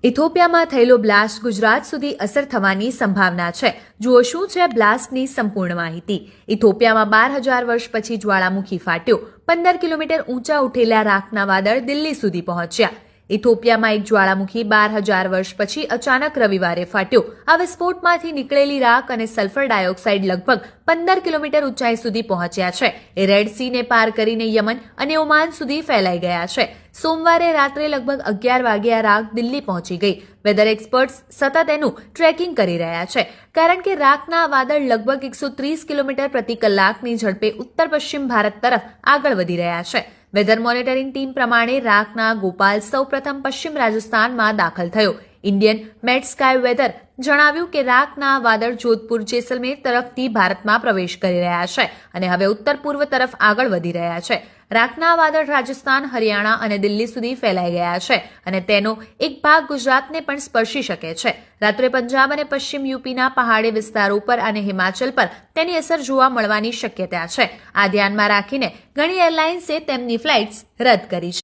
ઇથોપિયામાં થયેલો બ્લાસ્ટ ગુજરાત સુધી અસર થવાની સંભાવના છે. જુઓ શું છે બ્લાસ્ટની સંપૂર્ણ માહિતી. ઇથોપિયામાં 12,000 વર્ષ પછી જ્વાળામુખી ફાટ્યો. 15 કિલોમીટર ઊંચા ઉઠેલા રાખના વાદળ દિલ્હી સુધી પહોંચ્યા. ઇથોપિયામાં એક જ્વાળામુખી 12,000 વર્ષ પછી અચાનક રવિવારે ફાટ્યો. આ વિસ્ફોટમાંથી નીકળેલી રાખ અને સલ્ફર ડાયોક્સાઇડ લગભગ 15 કિલોમીટર ઊંચાઈ સુધી પહોંચ્યા છે. એ રેડ સીને પાર કરીને યમન અને ઓમાન સુધી ફેલાઈ ગયા છે. સોમવારે રાત્રે લગભગ 11 વાગે આ રાખ દિલ્હી પહોંચી ગઈ. વેધર એક્સપર્ટ્સ સતત એનું ટ્રેકિંગ કરી રહ્યા છે, કારણ કે રાખના વાદળ લગભગ 130 કિલોમીટર પ્રતિ કલાકની ઝડપે ઉત્તર પશ્ચિમ ભારત તરફ આગળ વધી રહ્યા છે. વેધર મોનિટરિંગ ટીમ પ્રમાણે રાખના ગોપાલ સૌપ્રથમ પશ્ચિમ રાજસ્થાનમાં દાખલ થયો. ઇન્ડિયન મેટ સ્કાય વેધર જણાવ્યું કે રાખના વાદળ જોધપુર જેસલમેર તરફથી ભારતમાં પ્રવેશ કરી રહ્યા છે અને હવે ઉત્તર પૂર્વ તરફ આગળ વધી રહ્યા છે. રાખના વાદળ રાજસ્થાન, હરિયાણા અને દિલ્હી સુધી ફેલાઈ ગયા છે અને તેનો એક ભાગ ગુજરાતને પણ સ્પર્શી શકે છે. રાત્રે પંજાબ અને પશ્ચિમ યુપીના પહાડી વિસ્તારો પર અને હિમાચલ પર તેની અસર જોવા મળવાની શક્યતા છે. આ ધ્યાનમાં રાખીને ઘણી એરલાઇન્સે તેમની ફ્લાઇટ્સ રદ કરી છે.